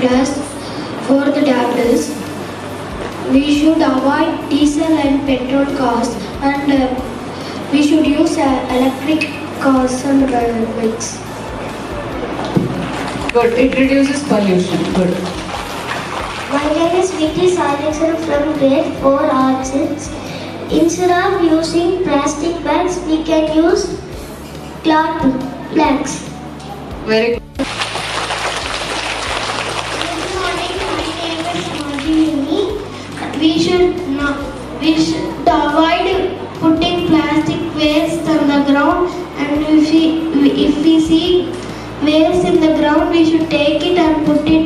class for the tablets. We should avoid diesel and petrol cars, and we should use electric cars and bikes. Good. It reduces pollution. Good. My name is Vicky Salexan from grade 4 arts. Instead of using plastic bags, we can use cloth bags. Very good. Good morning, my name is Madhini. We should avoid putting plastic waste on the ground, and if we see waste in the ground, we should take it and put it